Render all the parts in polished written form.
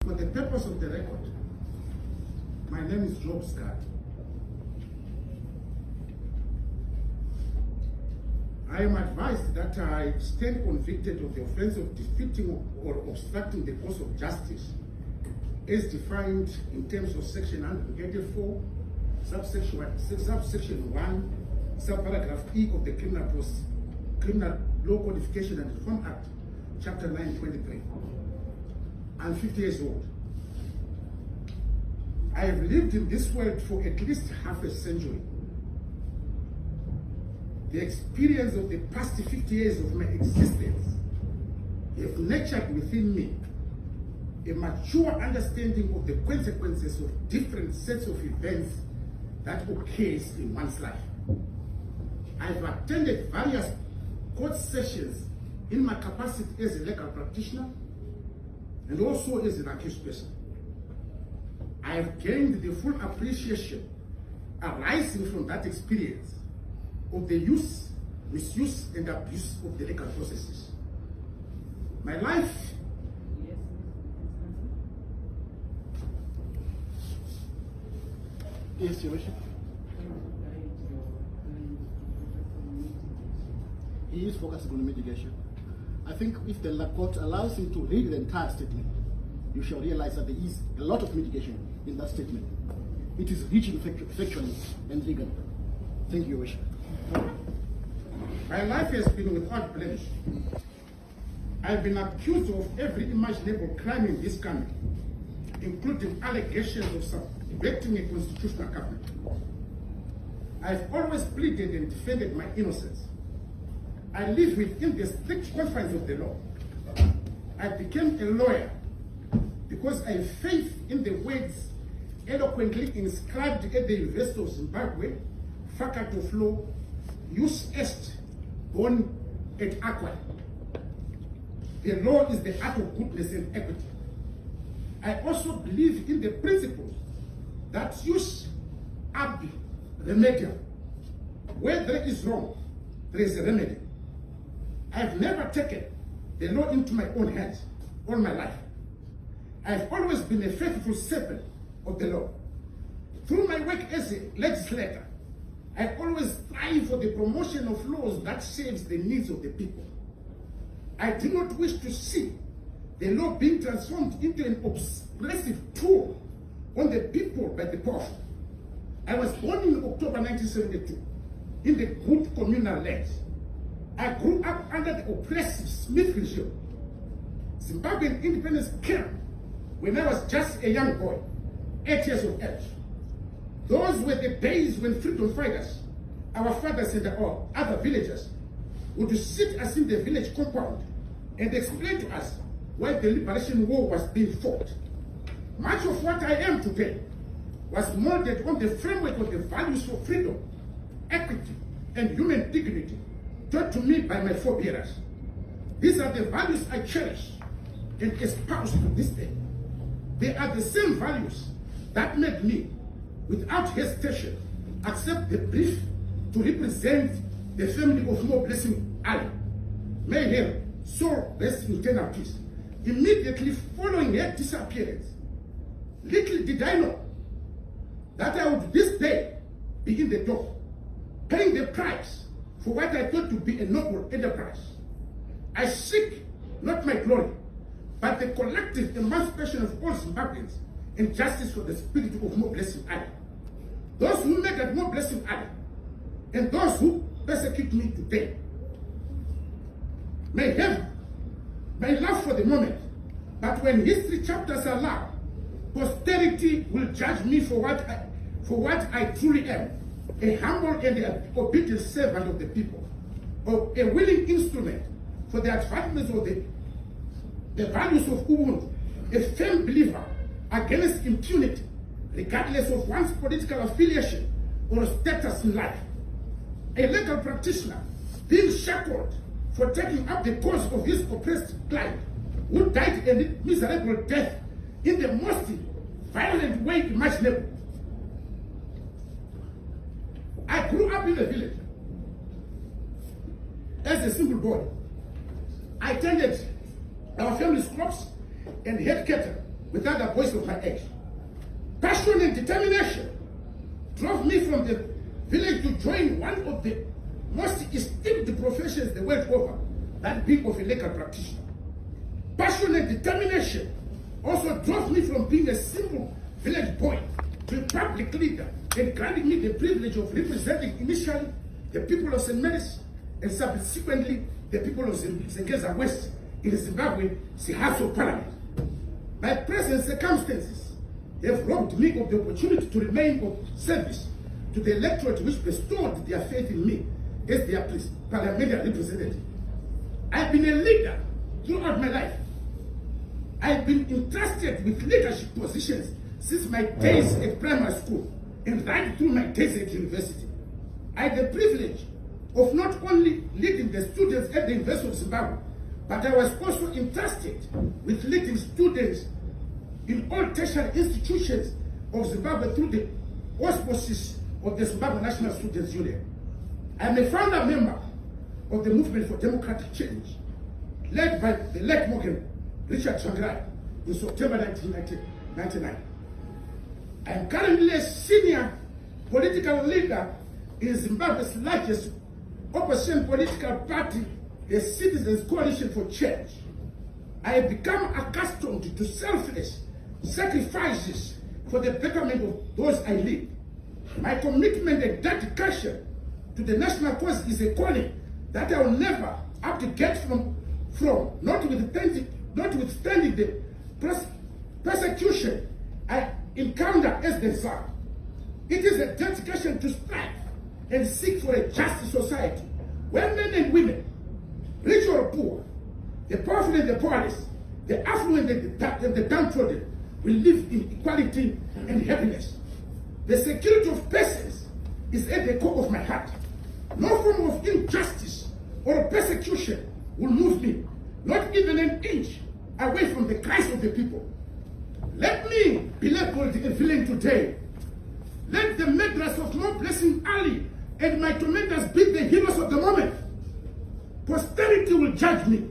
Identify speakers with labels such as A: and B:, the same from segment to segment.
A: for the purpose of the record, my name is Job Sikhala. I am advised that I stand convicted of the offense of defeating or obstructing the course of justice as defined in terms of section 184, subsection 1, subparagraph E of the Criminal Law Codification and Reform Act, Chapter 923. I'm 50 years old. I have lived in this world for at least half a century. The experience of the past 50 years of my existence have nurtured within me a mature understanding of the consequences of different sets of events that occurs in one's life. I've attended various court sessions in my capacity as a legal practitioner and also as an accused person. I have gained the full appreciation arising from that experience of the use, misuse, and abuse of the legal processes. My life
B: Yes, Your Worship. He is focusing on mitigation. I think if the court allows him to read the entire statement, you shall realize that there is a lot of mitigation in that statement. It is rich in factually and legally. Thank you, Your Worship.
A: My life has been without blemish. I've been accused of every imaginable crime in this country, including allegations of subverting a constitutional government. I've always pleaded and defended my innocence. I live within the strict confines of the law. I became a lawyer because I have faith in the words eloquently inscribed at the University of Zimbabwe, Faculty of Law, Jus Est, born at Aqua. The law is the art of goodness and equity. I also believe in the principle that jus ab remedium. Where there is wrong, there is a remedy. I have never taken the law into my own hands all my life. I have always been a faithful servant of the law. Through my work as a legislator, I always strive for the promotion of laws that serves the needs of the people. I do not wish to see the law being transformed into an oppressive tool on the people by the powerful. I was born in October 1972 in the good communal land. I grew up under the oppressive Smith regime. Zimbabwean independence came when I was just a young boy, 8 years of age. Those were the days when freedom fighters, our fathers and our other villagers, would sit us in the village compound and explain to us why the liberation war was being fought. Much of what I am today was molded on the framework of the values for freedom, equity, and human dignity taught to me by my forebears. These are the values I cherish and espouse to this day. They are the same values that made me, without hesitation, accept the brief to represent the family of More Blessing Ali. May her soul rest in eternal peace. Immediately following her disappearance, little did I know that I would this day be in the dock, paying the price for what I thought to be a noble enterprise. I seek not my glory, but the collective emancipation of all Zimbabweans and justice for the spirit of More Blessing Ali. Those who murdered More Blessing Ali and those who persecute me today may laugh for the moment, but when history chapters are loud, posterity will judge me for what I truly am, a humble and obedient servant of the people, or a willing instrument for the advancement of the values of Ubuntu, a firm believer against impunity, regardless of one's political affiliation or status in life. A legal practitioner being shackled for taking up the cause of his oppressed client, who died a miserable death in the most violent way imaginable. I grew up in a village as a single boy. I tended our family's crops and had cattle with other boys of my age. Passion and determination drove me from the village to join one of the most esteemed professions the world over, that being of a legal practitioner. Passion and determination also drove me from being a simple village boy to a public leader, and granted me the privilege of representing initially the people of St. Mary's and subsequently the people of Zengeza West in Zimbabwe, the House of Parliament. My present circumstances have robbed me of the opportunity to remain of service to the electorate which bestowed their faith in me as their parliamentary representative. I've been a leader throughout my life. I've been entrusted with leadership positions since my days at primary school and right through my days at university. I had the privilege of not only leading the students at the University of Zimbabwe, but I was also entrusted with leading students in all tertiary institutions of Zimbabwe through the auspices of the Zimbabwe National Students' Union. I am a founder member of the Movement for Democratic Change, led by the late Morgan Richard Tsvangirai in September 1999. I am currently a senior political leader in Zimbabwe's largest opposition political party, the Citizens Coalition for Change. I have become accustomed to selfless sacrifices for the betterment of those I lead. My commitment and dedication to the national cause is a calling that I will never abdicate from notwithstanding the persecution I encounter as the Tsar. It is a dedication to strive and seek for a just society where men and women, rich or poor, the powerful and the powerless, the affluent and the downtrodden, will live in equality and happiness. The security of persons is at the core of my heart. No form of injustice or persecution will move me, not even an inch away from the cries of the people. Let me be labeled a villain today. Let the murderers of Mo Blessing Ali and my tormentors be the heroes of the moment. Posterity will judge me.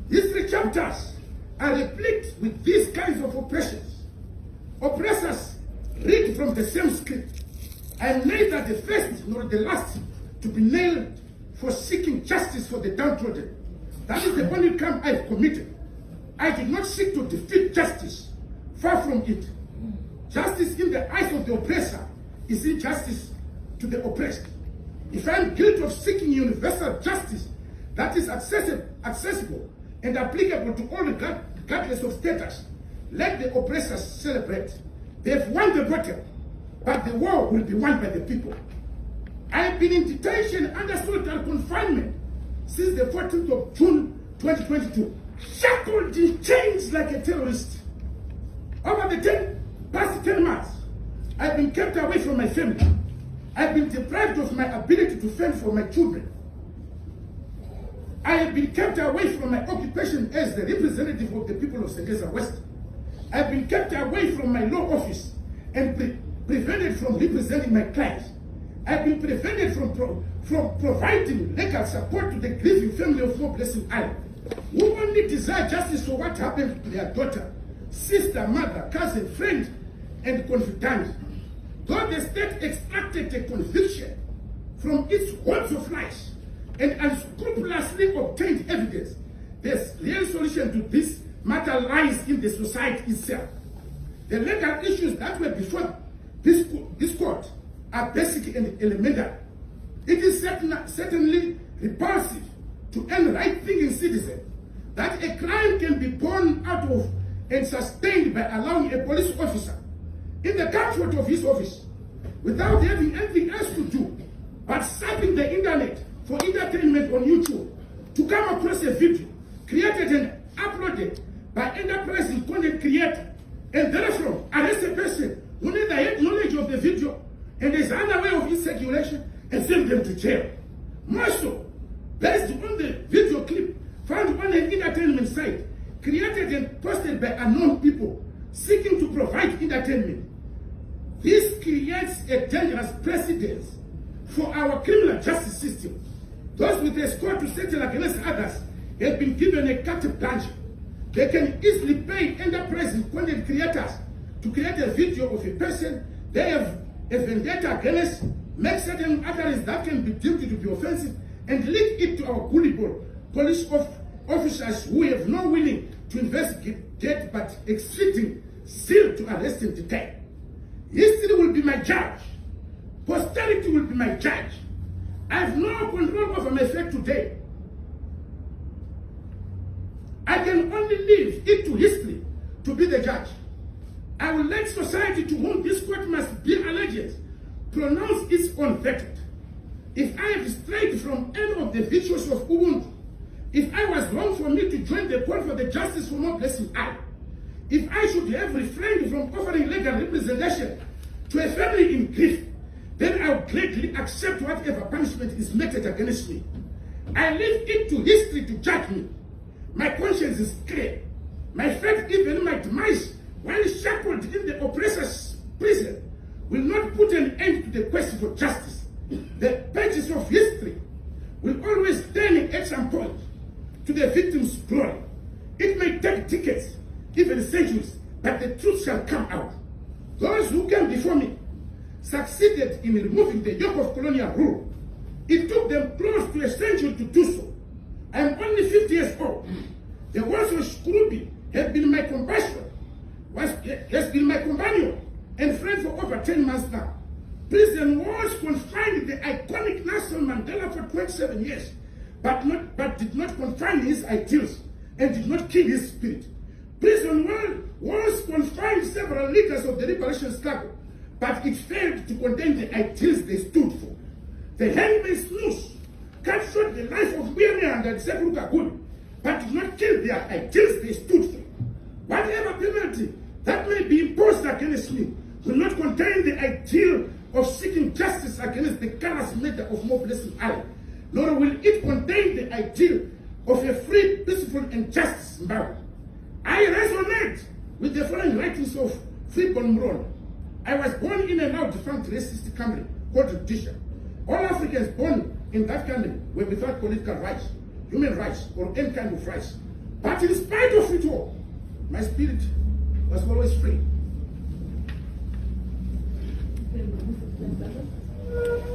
A: History chapters are replete with these kinds of oppressions. Oppressors read from the same script. I am neither the first nor the last to be nailed for seeking justice for the downtrodden. That is the only crime I have committed. I did not seek to defeat justice. Far from it. Justice in the eyes of the oppressor is injustice to the oppressed. If I am guilty of seeking universal justice that is accessible and applicable to all regardless of status, let the oppressors celebrate. They have won the battle, but the war will be won by the people. I have been in detention under solitary confinement since the 14th of June 2022, shackled in chains like a terrorist. Over the past 10 months, I've been kept away from my family. I've been deprived of my ability to fend for my children. I have been kept away from my occupation as the representative of the people of Zengeza West. I've been kept away from my law office and prevented from representing my clients. I've been prevented from providing legal support to the grieving family of Mo Blessing Ali, who only desire justice for what happened to their daughter, sister, mother, cousin, friend, and confidant. Though the state extracted a conviction from its hordes of lies and unscrupulously obtained evidence, the real solution to this matter lies in the society itself. The legal issues that were before this court are basic and elementary. It is certainly repulsive to any right-thinking citizen that a crime can be born out of and sustained by allowing a police officer in the comfort of his office without having anything else to do but surfing the internet for entertainment on YouTube to come across a video created and uploaded by enterprising content creator and therefore arrest a person who neither had knowledge of the video and is unaware of its circulation and send them to jail. More so, based on the video clip found on an entertainment site created and posted by unknown people seeking to provide entertainment. This creates a dangerous precedent for our criminal justice system. Those with a score to settle against others have been given a carte blanche. They can easily pay enterprise content creators to create a video of a person they have a vendetta against, make certain utterances that can be deemed to be offensive, and link it to our gullible police officers who have no willing to investigate but exceeding zeal to arrest and detain. History will be my judge. Posterity will be my judge. I have no control over my fate today. I can only leave it to history to be the judge. I will let society to whom this court must be allegiance pronounce its own verdict. If I have strayed from any of the virtues of Ubuntu, if I was wrong for me to join the call for the justice for more blessing I, if I should have refrained from offering legal representation to a family in grief, then I will gladly accept whatever punishment is meted against me. I leave it to history to judge me. My conscience is clear. My faith, even my demise, while shackled in the oppressor's prison, will not put an end to the quest for justice. The pages of history will always turn at some point to the victim's glory. It may take decades, even centuries, but the truth shall come out. Those who came before me succeeded in removing the yoke of colonial rule. It took them close to a century to do so. I am only 50 years old. The words of Scrooby has been my companion and friend for over 10 months now. Prison walls confined the iconic Nelson Mandela for 27 years, but did not confine his ideals and did not kill his spirit. Prison walls confined several leaders of the liberation struggle, but it failed to contain the ideals they stood for. The hangman's noose cut short the life of Miriam and Sepulchre Good, but did not kill their ideals they stood for. Whatever penalty that may be imposed against me will not contain the ideal of seeking justice against the callous murder of More Blessing I, nor will it contain the ideal of a free, peaceful, and just Zimbabwe. I resonate with the following writings of Freeborn Mron. I was born in a now defunct racist country called Rhodesia. All Africans born in that country were without political rights, human rights, or any kind of rights. But in spite of it all, my spirit was always free.